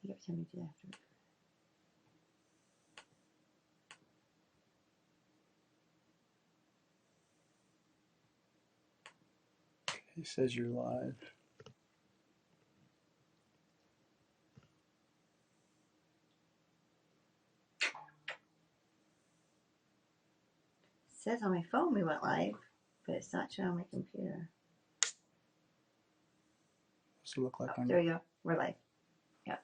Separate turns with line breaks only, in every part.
You have to tell me to do that after.
He says you're live.
It says on my phone we went live, but it's not showing on my computer.
What's it look like on
There we go. We're live. Yep.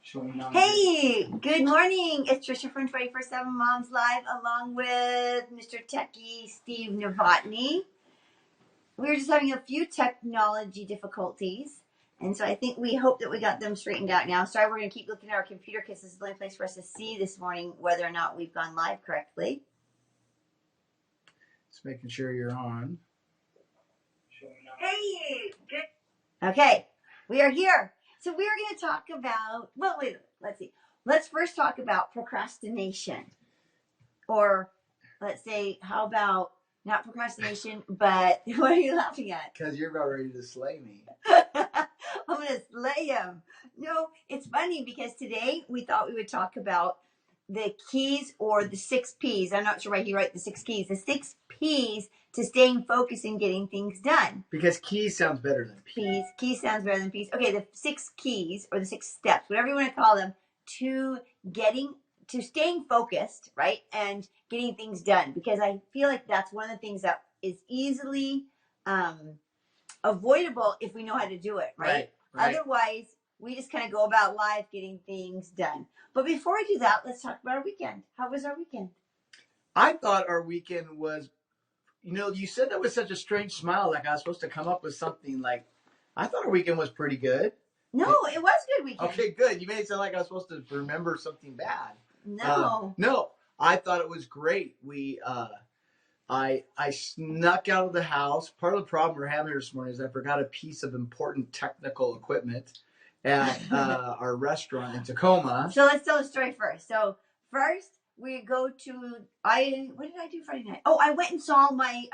showing on?
Hey, good morning. It's Trisha from 24/7 Moms Live, along with Mr. Techie Steve Novotny. We were just having a few technology difficulties, and so I think we hope that we got them straightened out now. Sorry, we're going to keep looking at our computer because this is the only place for us to see this morning whether or not we've gone live correctly.
Just making sure you're on.
Hey, good. Okay, we are here. So we are going to talk about, well, wait, let's see. Let's first talk about procrastination. Or let's say, how about not procrastination, but what are you laughing at?
Because you're about ready to slay me.
I'm going to slay him. No, it's funny because today we thought we would talk about the keys or the 6 P's. I'm not sure why he wrote the 6 keys. The 6 P's to staying focused and getting things done.
Because keys sounds better than P's.
Keys sounds better than P's. Okay, the 6 keys or the 6 steps, whatever you want to call them, to staying focused, right? And getting things done. Because I feel like that's one of the things that is easily avoidable if we know how to do it, right? Otherwise, we just kind of go about life getting things done. But before I do that, let's talk about our weekend. How was our weekend?
I thought our weekend was, you said that with such a strange smile, like I was supposed to come up with something like, I thought our weekend was pretty good.
No, it was a good weekend.
Okay, good. You made it sound like I was supposed to remember something bad.
No.
No, I thought it was great. I snuck out of the house. Part of the problem we're having here this morning is I forgot a piece of important technical equipment at our restaurant in Tacoma.
So let's tell the story first. So first we go to what did I do Friday night? Oh, I went and saw my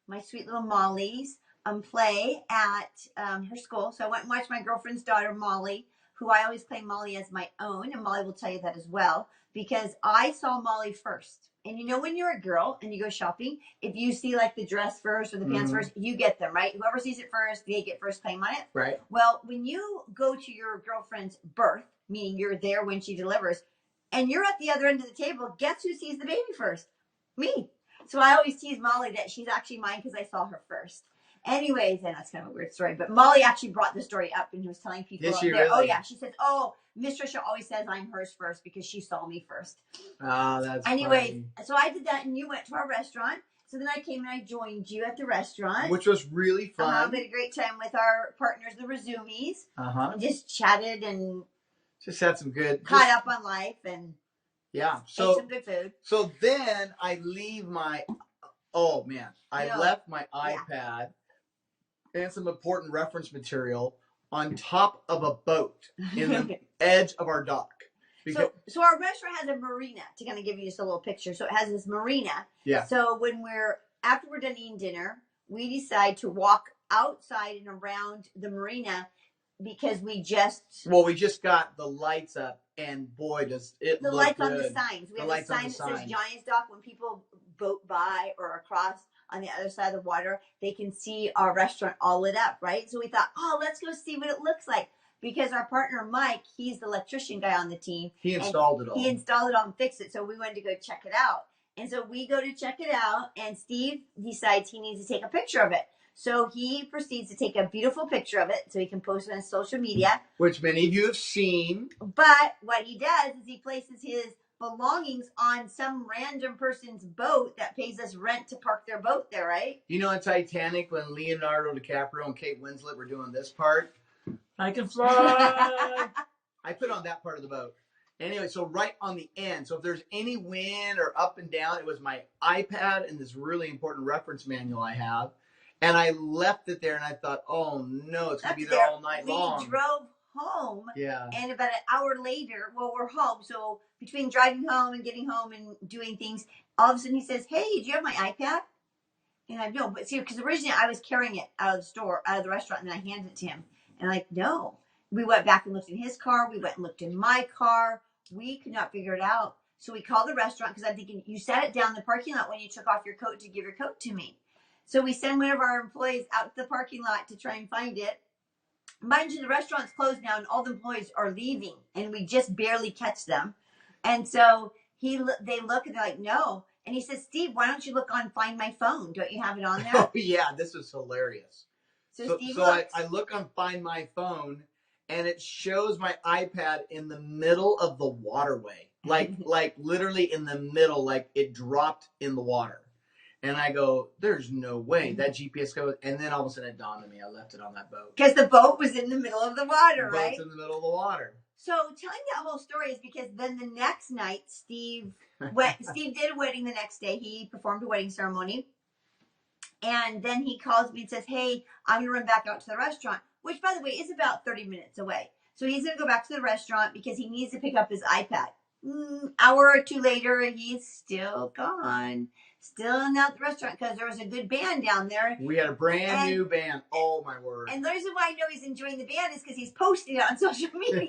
my sweet little Molly's play at her school. So I went and watched my girlfriend's daughter Molly, who I always claim Molly as my own, and Molly will tell you that as well, because I saw Molly first. And when you're a girl and you go shopping, if you see like the dress first or the pants first, you get them, right? Whoever sees it first, they get first claim on it.
Right.
Well, when you go to your girlfriend's birth, meaning you're there when she delivers, and you're at the other end of the table, guess who sees the baby first? Me. So I always tease Molly that she's actually mine because I saw her first. Anyways, and that's kind of a weird story, but Molly actually brought the story up and was telling people
Did she
there.
really?
Oh yeah, she says, "Oh, Miss Trisha always says I'm hers first because she saw me first."
Oh, that's
Anyways,
funny.
so I did that, and you went to our restaurant. So then I came and I joined you at the restaurant,
which was really fun.
We had a great time with our partners, the Razumis. Just chatted and
just had some good
caught up on life and
ate
some good food.
So then I leave my left my iPad and some important reference material on top of a boat in the edge of our dock.
So our restaurant has a marina, to kind of give you just a little picture. So it has this marina.
Yeah.
So after we're done eating dinner, we decide to walk outside and around the marina because we just
got the lights up, and boy, does it look good. The lights on the
signs. We have a sign that says Giants Dock. When people boat by or across on the other side of the water, they can see our restaurant all lit up, right? So we thought, let's go see what it looks like. Because our partner, Mike, he's the electrician guy on the team.
He installed it all.
He installed it all and fixed it. So we wanted to go check it out. And so we go to check it out, and Steve decides he needs to take a picture of it. So he proceeds to take a beautiful picture of it so he can post it on social media.
Which many of you have seen.
But what he does is he places his belongings on some random person's boat that pays us rent to park their boat there, right?
In Titanic, when Leonardo DiCaprio and Kate Winslet were doing this part, I can fly. I put on that part of the boat. Anyway, so right on the end. So if there's any wind or up and down, it was my iPad and this really important reference manual I have. And I left it there, and I thought, oh, no, it's going to be there all night long.
We drove home.
Yeah.
And about an hour later, we're home. So between driving home and getting home and doing things, all of a sudden he says, hey, do you have my iPad? And I but see, because originally I was carrying it out of the restaurant, and then I handed it to him. And I'm like, no. We went back and looked in his car. We went and looked in my car. We could not figure it out. So we called the restaurant because I'm thinking, you set it down in the parking lot when you took off your coat to give your coat to me. So we send one of our employees out to the parking lot to try and find it. Mind you, the restaurant's closed now and all the employees are leaving and we just barely catch them. And so they look and they're like, no. And he says, Steve, why don't you look on Find My Phone? Don't you have it on there?
Oh, yeah, this was hilarious.
So Steve
I look on Find My Phone, and it shows my iPad in the middle of the waterway. Like literally in the middle, like it dropped in the water. And I go, there's no way that GPS goes. And then all of a sudden it dawned on me, I left it on that boat.
Because the boat was in the middle of the water, right?
The boat's in the middle of the water.
So telling that whole story is because then the next night, Steve did a wedding the next day. He performed a wedding ceremony. And then he calls me and says, hey, I'm going to run back out to the restaurant, which, by the way, is about 30 minutes away. So he's going to go back to the restaurant because he needs to pick up his iPad. Hour or two later, he's still gone. Still not at the restaurant because there was a good band down there.
We had a brand new band. Oh, my word.
And the reason why I know he's enjoying the band is because he's posting it on social media.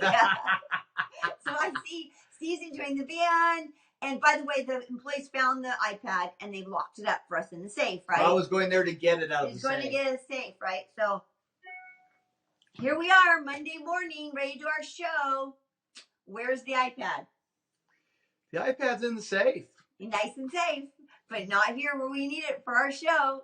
So I see Steve's enjoying the band. And by the way, the employees found the iPad and they locked it up for us in the safe, right?
I was going there to get it out of the safe.
He's going to get it safe, right? So here we are, Monday morning, ready to do our show. Where's the iPad?
The iPad's in the safe.
Nice and safe, but not here where we need it for our show.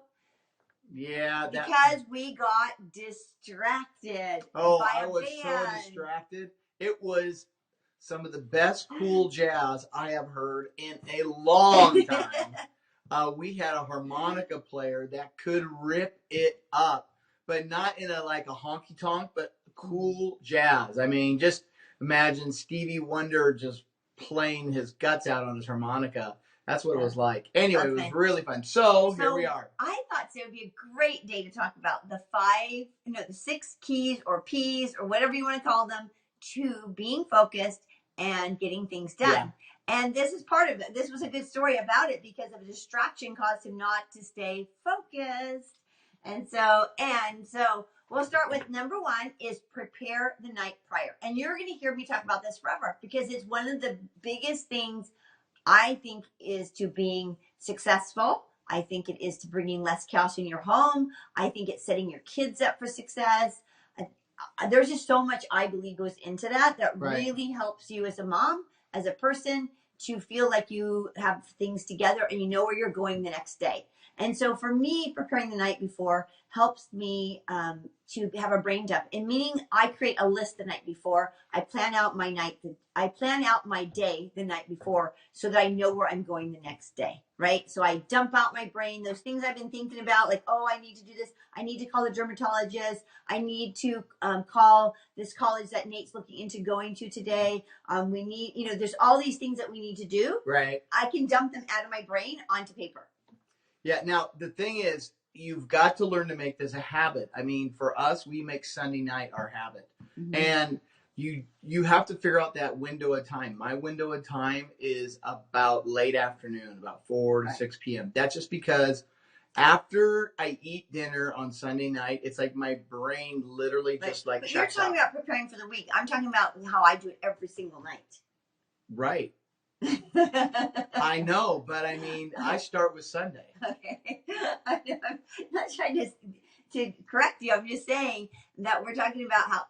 Yeah.
Because we got distracted.
Oh,
by
I was so distracted. It was some of the best cool jazz I have heard in a long time. We had a harmonica player that could rip it up, but not in a honky tonk, but cool jazz. I mean, just imagine Stevie Wonder just playing his guts out on his harmonica. That's what it was like. Anyway, It was really fun. So here we are. I
thought today would be a great day to talk about the 6 keys or P's or whatever you want to call them to being focused and getting things done. Yeah. And this is part of it. This was a good story about it because of a distraction caused him not to stay focused. And so we'll start with number 1 is prepare the night prior. And you're going to hear me talk about this forever because it's one of the biggest things I think is to being successful. I think it is to bringing less chaos in your home. I think it's setting your kids up for success. There's just so much I believe goes into that really helps you as a mom, as a person, to feel like you have things together and you know where you're going the next day. And so for me, preparing the night before helps me to have a brain dump. And meaning I create a list the night before. I plan out my day the night before so that I know where I'm going the next day, right? So I dump out my brain, those things I've been thinking about, like, oh, I need to do this. I need to call the dermatologist. I need to call this college that Nate's looking into going to today. We need, there's all these things that we need to do.
Right.
I can dump them out of my brain onto paper.
Yeah. Now, the thing is, you've got to learn to make this a habit. I mean, for us, we make Sunday night our habit. Mm-hmm. And you have to figure out that window of time. My window of time is about late afternoon, about 4 to 6 p.m. That's just because after I eat dinner on Sunday night, it's like my brain literally just
but
shuts
you're talking about preparing for the week. I'm talking about how I do it every single night.
Right. I know, but I mean, I start with Sunday.
Okay. I'm not trying to correct you. I'm just saying that we're talking about how,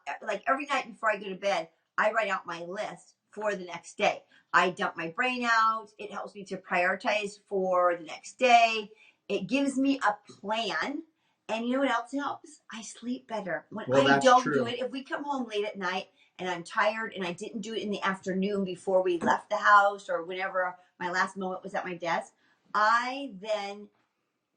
every night before I go to bed, I write out my list for the next day. I dump my brain out. It helps me to prioritize for the next day. It gives me a plan. And you know what else helps? I sleep better. When I don't do it, if we come home late at night, and I'm tired and I didn't do it in the afternoon before we left the house or whenever my last moment was at my desk, I then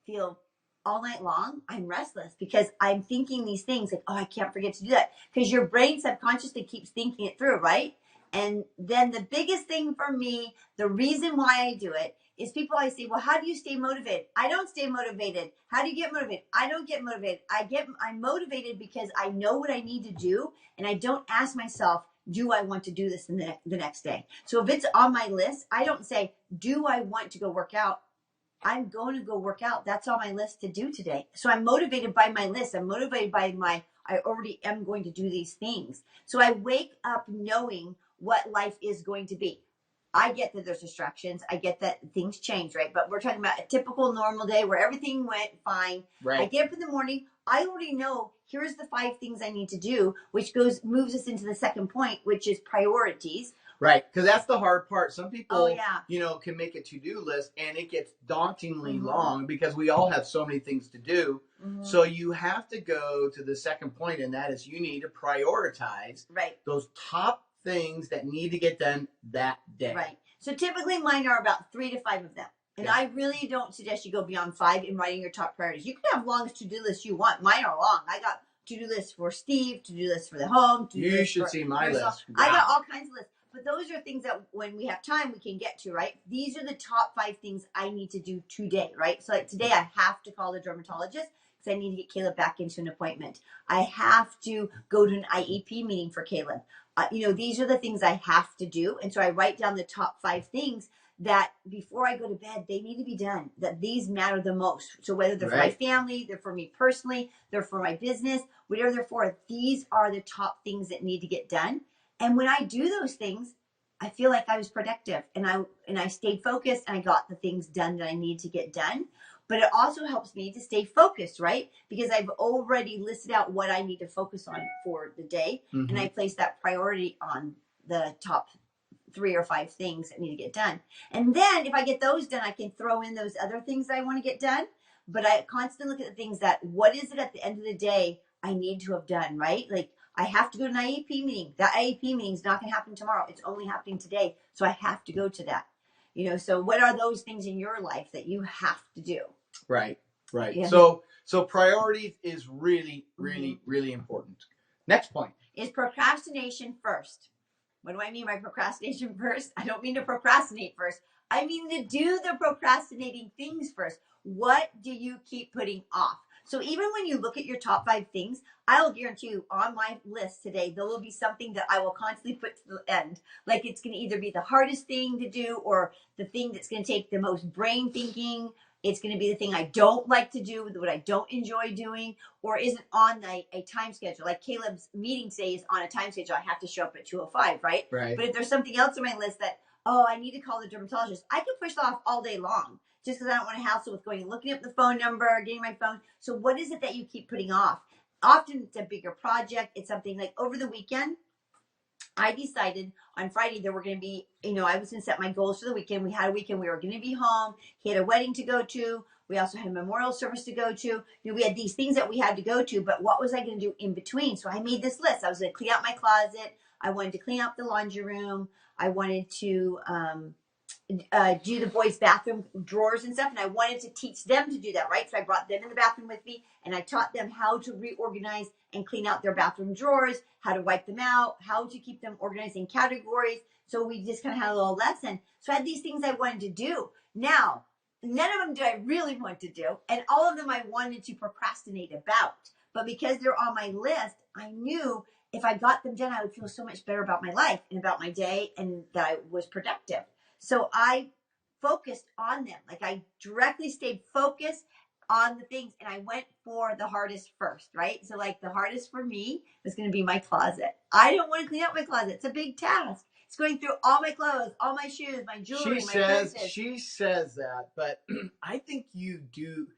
feel all night long, I'm restless because I'm thinking these things like, oh, I can't forget to do that. Because your brain subconsciously keeps thinking it through, right? And then the biggest thing for me, the reason why I do it is people always say, well, how do you stay motivated? I don't stay motivated. How do you get motivated? I don't get motivated. I'm motivated because I know what I need to do. And I don't ask myself, do I want to do this in the next day? So if it's on my list, I don't say, do I want to go work out? I'm going to go work out. That's on my list to do today. So I'm motivated by my list. I'm motivated by I already am going to do these things. So I wake up knowing what life is going to be. I get that there's distractions. I get that things change, right? But we're talking about a typical normal day where everything went fine.
Right.
I get up in the morning. I already know here's the 5 things I need to do, which moves us into the second point, which is priorities.
Right, because that's the hard part. Some people,
yeah.
can make a to-do list and it gets dauntingly long because we all have so many things to do. So you have to go to the second point, and that is you need to prioritize those top things that need to get done that day.
Right. So typically mine are about 3 to 5 of them. And I really don't suggest you go beyond 5 in writing your top priorities. You can have longest to-do lists you want. Mine are long. I got to-do lists for Steve, to-do lists for the home.
You should see my list. Wow.
I got all kinds of lists. But those are things that when we have time, we can get to, right? These are the top 5 things I need to do today, right? So like today I have to call the dermatologist because I need to get Caleb back into an appointment. I have to go to an IEP meeting for Caleb. These are the things I have to do. And so I write down the top 5 things that before I go to bed, they need to be done, that these matter the most. So whether they're for my family, they're for me personally, they're for my business, whatever they're for, these are the top things that need to get done. And when I do those things, I feel like I was productive and I stayed focused and I got the things done that I need to get done. But it also helps me to stay focused, right? Because I've already listed out what I need to focus on for the day. And I place that priority on the top 3 or 5 things that need to get done. And then if I get those done, I can throw in those other things that I want to get done. But I constantly look at the things that, what is it at the end of the day I need to have done, right? Like I have to go to an IEP meeting. That IEP meeting is not going to happen tomorrow. It's only happening today. So I have to go to that. So what are those things in your life that you have to do?
Right.
Yeah.
So priorities is really, really, really important. Next point.
Is procrastination first. What do I mean by procrastination first? I don't mean to procrastinate first. I mean to do the procrastinating things first. What do you keep putting off? So even when you look at your top 5 things, I will guarantee you on my list today, there will be something that I will constantly put to the end. Like it's going to either be the hardest thing to do or the thing that's going to take the most brain thinking. It's going to be the thing I don't like to do, what I don't enjoy doing, or isn't on a time schedule. Like Caleb's meeting today is on a time schedule. I have to show up at 2:05, right?
Right.
But if there's something else on my list that, I need to call the dermatologist, I can push that off all day long just because I don't want to hassle with going and looking up the phone number, getting my phone. So what is it that you keep putting off? Often it's a bigger project. It's something like over the weekend, I decided on Friday that we're going to be, I was going to set my goals for the weekend. We had a weekend. We were going to be home. He had a wedding to go to. We also had a memorial service to go to. We had these things that we had to go to, but what was I going to do in between? So I made this list. I was going to clean out my closet. I wanted to clean out the laundry room. I wanted to do the boys' bathroom drawers and stuff, and I wanted to teach them to do that, right? So I brought them in the bathroom with me, and I taught them how to reorganize and clean out their bathroom drawers, how to wipe them out, how to keep them organized in categories. So we just kind of had a little lesson. So I had these things I wanted to do. Now, none of them did I really want to do, and all of them I wanted to procrastinate about. But because they're on my list, I knew if I got them done, I would feel so much better about my life and about my day and that I was productive. So I focused on them. Like I directly stayed focused on the things and I went for the hardest first, right? So like the hardest for me was going to be my closet. I don't want to clean up my closet. It's a big task. It's going through all my clothes, all my shoes, my jewelry, my purses.
She says that, but I think you do.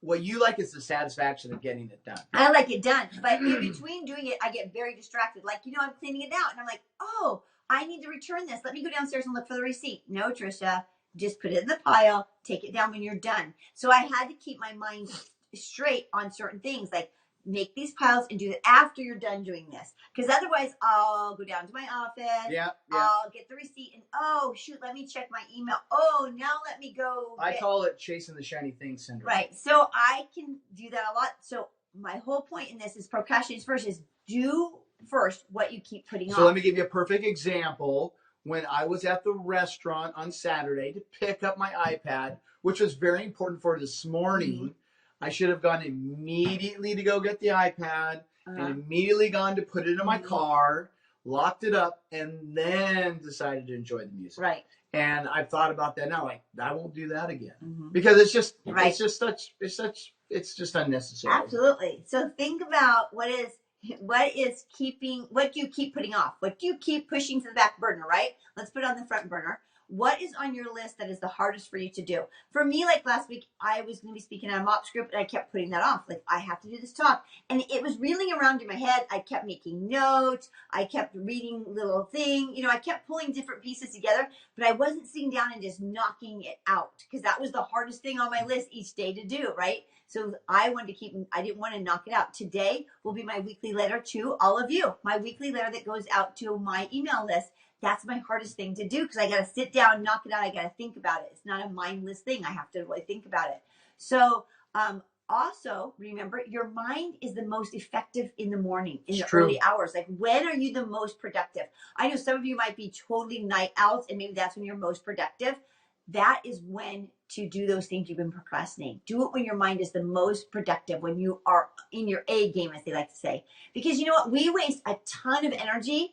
What you like is the satisfaction of getting it done.
I like it done. But in between doing it, I get very distracted. Like, I'm cleaning it out and I'm like, oh, I need to return this. Let me go downstairs and look for the receipt. No, Trisha, just put it in the pile. Take it down when you're done. So I had to keep my mind straight on certain things, like make these piles and do it after you're done doing this. Because otherwise, I'll go down to my office.
Yeah.
I'll get the receipt and, oh, shoot, let me check my email. Oh, now let me go.
I call it chasing the shiny thing syndrome.
Right. So I can do that a lot. So my whole point in this is procrastinate first is do first what you keep putting off.
So let me give you a perfect example. When I was at the restaurant on Saturday to pick up my iPad, which was very important for this morning, I should have gone immediately to go get the iPad and immediately gone to put it in my car, locked it up, and then decided to enjoy the music.
Right.
And I've thought about that now. Like, I won't do that again
Mhm.
because it's just,
Right.
it's just unnecessary.
Absolutely. So think about what do you keep putting off? What do you keep pushing to the back burner, right? Let's put it on the front burner. What is on your list that is the hardest for you to do? For me, like last week, I was going to be speaking at a MOPS group and I kept putting that off. Like, I have to do this talk. And it was reeling around in my head. I kept making notes. I kept reading little thing. I kept pulling different pieces together, but I wasn't sitting down and just knocking it out because that was the hardest thing on my list each day to do, right? So I didn't want to knock it out. Today will be my weekly letter to all of you. My weekly letter that goes out to my email list. That's my hardest thing to do because I got to sit down, knock it out. I got to think about it. It's not a mindless thing. I have to really think about it. So, also remember, your mind is the most effective in the morning, in the early hours. Like, when are you the most productive? I know some of you might be totally night owls, and maybe that's when you're most productive. That is when to do those things you've been procrastinating. Do it when your mind is the most productive, when you are in your A game, as they like to say. Because you know what? We waste a ton of energy,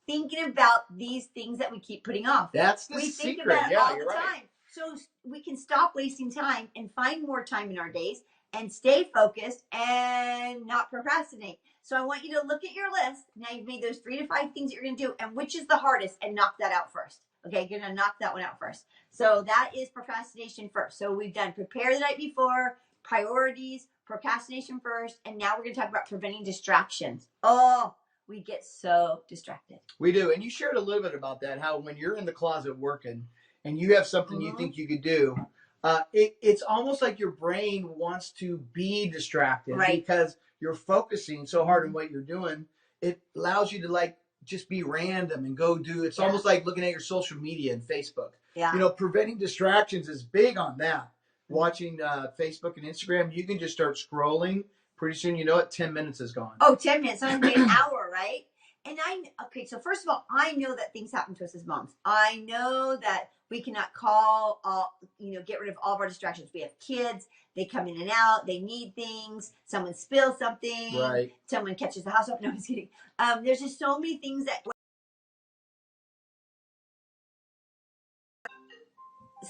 thinking about these things that we keep putting off.
That's the
we
secret.
think about it all the
right.
time. So we can stop wasting time and find more time in our days and stay focused and not procrastinate. So I want you to look at your list. Now you've made those 3 to 5 things that you're going to do, and which is the hardest, and knock that out first. Okay, you're going to knock that one out first. So that is procrastination first. So we've done prepare the night before, priorities, procrastination first, and now we're going to talk about preventing distractions. Oh, we get so distracted.
We do. And you shared a little bit about that, how when you're in the closet working and you have something you think you could do, it's almost like your brain wants to be distracted, right? Because you're focusing so hard on what you're doing. It allows you to like just be random and go do. It's almost like looking at your social media and Facebook. Yeah. Preventing distractions is big on that. Watching Facebook and Instagram, you can just start scrolling. Pretty soon, 10 minutes is gone.
Oh, 10 minutes. It's only an hour, right? And so first of all, I know that things happen to us as moms. I know that we cannot get rid of all of our distractions. We have kids. They come in and out. They need things. Someone spills something. Right. Someone catches the house up. No, I'm just kidding. There's just so many things that...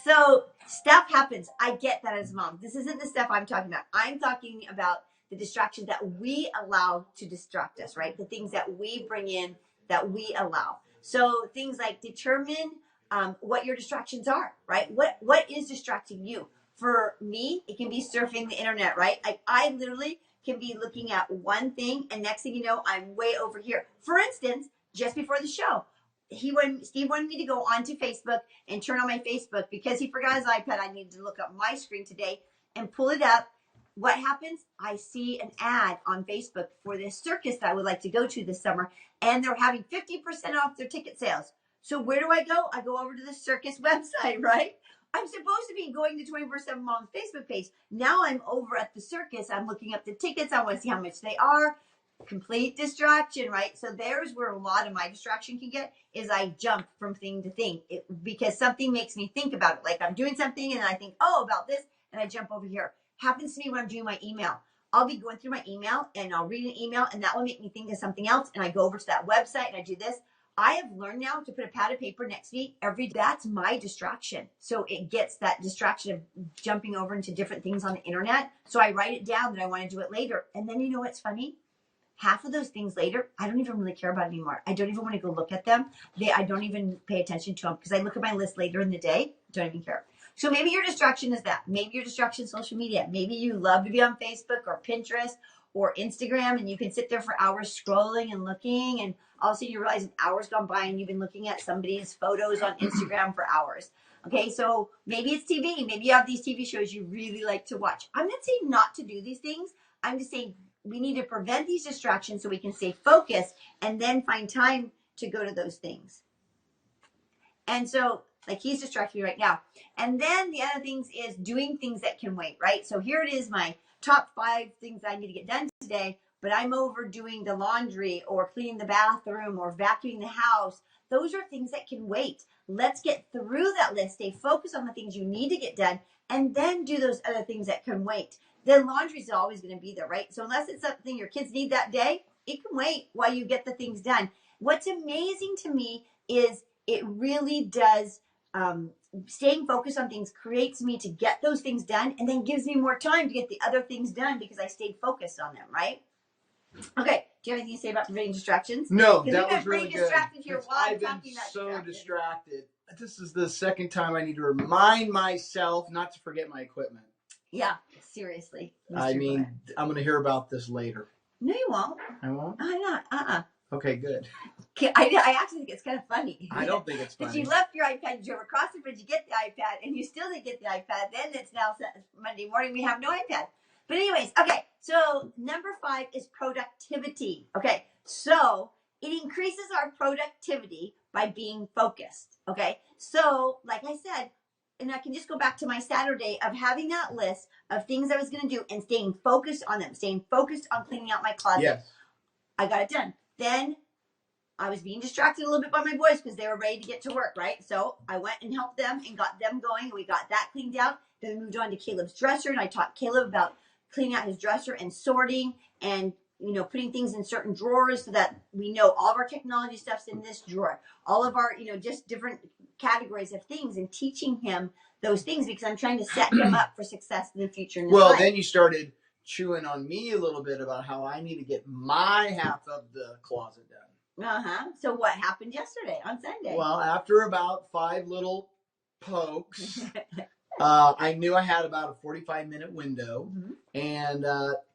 So stuff happens. I get that as a mom. This isn't the stuff I'm talking about. I'm talking about the distractions that we allow to distract us, right? The things that we bring in that we allow. So things like determine what your distractions are, right? What is distracting you? For me, it can be surfing the internet, right? I literally can be looking at one thing, and next thing you know, I'm way over here. For instance, just before the show, Steve wanted me to go onto Facebook and turn on my Facebook because he forgot his iPad. I needed to look up my screen today and pull it up. What happens? I see an ad on Facebook for this circus that I would like to go to this summer, and they're having 50% off their ticket sales. So where do I go? I go over to the circus website, right? I'm supposed to be going to 24/7 Mom's Facebook page. Now I'm over at the circus. I'm looking up the tickets. I want to see how much they are. Complete distraction, right? So there's where a lot of my distraction can get, is I jump from thing to thing because something makes me think about it. Like I'm doing something and I think, oh, about this, and I jump over here. Happens to me when I'm doing my email. I'll be going through my email and I'll read an email and that will make me think of something else. And I go over to that website and I do this. I have learned now to put a pad of paper next to me every day. That's my distraction. So it gets that distraction of jumping over into different things on the internet. So I write it down that I want to do it later. And then you know what's funny? Half of those things later, I don't even really care about anymore. I don't even want to go look at them. I don't even pay attention to them because I look at my list later in the day. Don't even care. So maybe your distraction is that. Maybe your distraction is social media. Maybe you love to be on Facebook or Pinterest or Instagram and you can sit there for hours scrolling and looking, and all of a sudden you realize an hour's gone by and you've been looking at somebody's photos on Instagram for hours. Okay, so maybe it's TV. Maybe you have these TV shows you really like to watch. I'm not saying not to do these things. I'm just saying we need to prevent these distractions so we can stay focused and then find time to go to those things. And so, like, he's distracting me right now. And then the other things is doing things that can wait, right? So here it is, my top 5 things I need to get done today, but I'm overdoing the laundry or cleaning the bathroom or vacuuming the house. Those are things that can wait. Let's get through that list, stay focused on the things you need to get done, and then do those other things that can wait. The laundry is always going to be there, right? So unless it's something your kids need that day, it can wait while you get the things done. What's amazing to me is it really does. Staying focused on things creates me to get those things done, and then gives me more time to get the other things done because I stayed focused on them, right? Okay. Do you have anything to say about preventing distractions?
No,
Because
that
we've
was
been
really
pretty
good.
distracted here while I'm
I've been
talking about
so
distracted.
distracted. This is the second time I need to remind myself not to forget my equipment.
Yeah, seriously.
I mean, I'm going to hear about this later.
No, you won't.
I won't?
I'm not.
Okay, good.
I actually think it's kind of funny.
I don't think it's
That
funny.
you left your iPad, you drove across the bridge, you get the iPad, and you still didn't get the iPad. Then it's now Monday morning, we have no iPad. But anyways, okay, so number 5 is productivity. Okay, so it increases our productivity by being focused. Okay, so like I said, and I can just go back to my Saturday of having that list of things I was going to do and staying focused on them, staying focused on cleaning out my closet.
Yes.
I got it done. Then I was being distracted a little bit by my boys because they were ready to get to work, right? So I went and helped them and got them going, and we got that cleaned out. Then we moved on to Caleb's dresser, and I taught Caleb about cleaning out his dresser and sorting and, putting things in certain drawers so that we know all of our technology stuff's in this drawer. All of our, just different categories of things, and teaching him those things because I'm trying to set him up for success in the future. In
Well,
life.
then you started chewing on me a little bit about how I need to get my half of the closet done.
So what happened yesterday on Sunday?
Well, after about 5 little pokes, I knew I had about a 45-minute window, and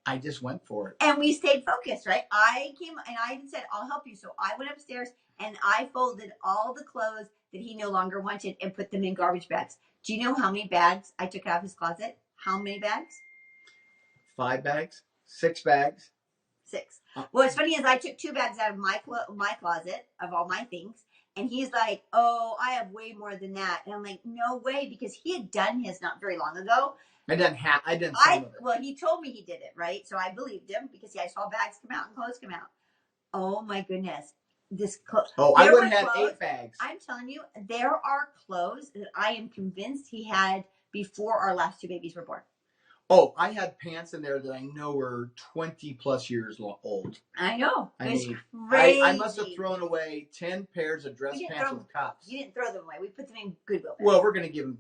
I just went for it.
And we stayed focused, right? I came and I said, I'll help you. So I went upstairs and I folded all the clothes that he no longer wanted and put them in garbage bags. Do you know how many bags I took out of his closet? How many bags?
5 bags? 6 bags?
6. What's funny is I took 2 bags out of my closet of all my things, and he's like, "Oh, I have way more than that." And I'm like, "No way," because he had done his not very long ago.
I done some of it.
Well, he told me he did it, right? So I believed him because I saw bags come out and clothes come out. Oh my goodness.
I would have had 8 bags.
I'm telling you, there are clothes that I am convinced he had before our last 2 babies were born.
Oh, I had pants in there that I know were 20 plus years old.
I know.
It's
crazy.
I must have thrown away 10 pairs of dress pants with cuffs.
You didn't throw them away. We put them in Goodwill.
Well, we're gonna give them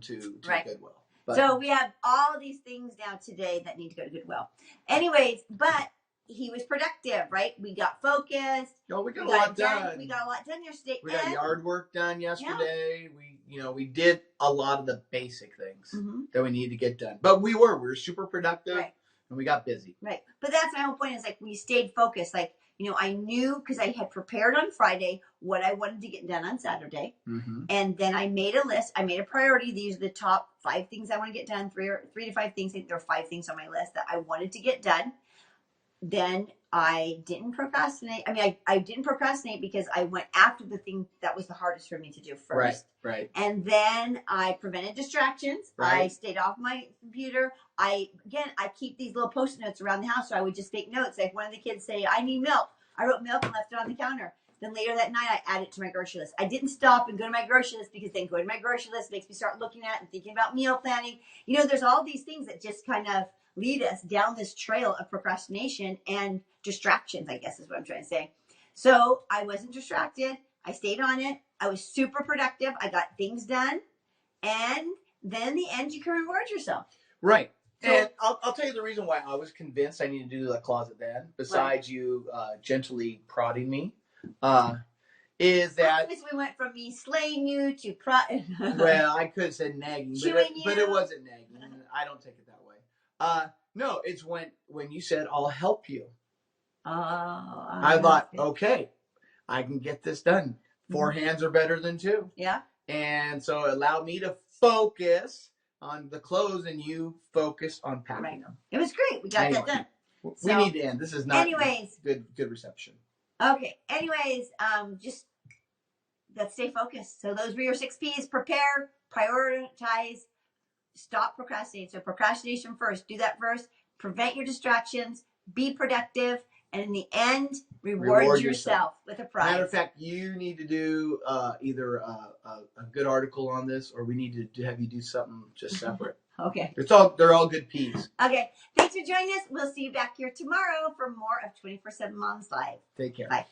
to
right.
Goodwill. But.
So we have all these things now today that need to go to Goodwill. Anyways, but he was productive, right? We got focused.
No, we got a lot done.
We got a lot done yesterday.
We got yard work done yesterday. Yeah. We did a lot of the basic things that we needed to get done. But we were super productive, right. And we got busy.
Right. But that's my whole point is we stayed focused. I knew because I had prepared on Friday what I wanted to get done on Saturday. And then I made a list. I made a priority. These are the top 5 things I want to get done. 3 to 5 things. I think there are 5 things on my list that I wanted to get done. Then I didn't procrastinate. I didn't procrastinate because I went after the thing that was the hardest for me to do first.
Right.
And then I prevented distractions.
Right.
I stayed off my computer. I keep these little post-it notes around the house, so I would just take notes. Like one of the kids say, "I need milk." I wrote milk and left it on the counter. Then later that night, I added it to my grocery list. I didn't stop and go to my grocery list because then going to my grocery list makes me start looking at and thinking about meal planning. There's all these things that just kind of lead us down this trail of procrastination and distractions, I guess is what I'm trying to say. So I wasn't distracted. I stayed on it. I was super productive. I got things done. And then in the end, you can reward yourself.
Right. So, and I'll tell you the reason why I was convinced I needed to do the closet then, besides you gently prodding me, is that...
We went from me slaying you to...
Well, I could have said nagging, but it wasn't nagging. I don't take it that way. No, it's when you said, "I'll help you." I thought, okay, I can get this done. 4 hands are better than 2.
Yeah.
And so it allowed me to focus on the clothes and you focused on packing them.
It was great. We got that done.
We need to end. This is not good reception.
Okay. Anyways, just let's stay focused. So those were your 6 P's. Prepare, prioritize, stop procrastinating. So procrastination first. Do that first. Prevent your distractions. Be productive. And in the end, reward yourself with a prize.
Matter of fact, you need to do either a good article on this, or we need to have you do something just separate.
Okay.
They're all good P's.
Okay. Thanks for joining us. We'll see you back here tomorrow for more of 24/7 Moms Live.
Take care.
Bye.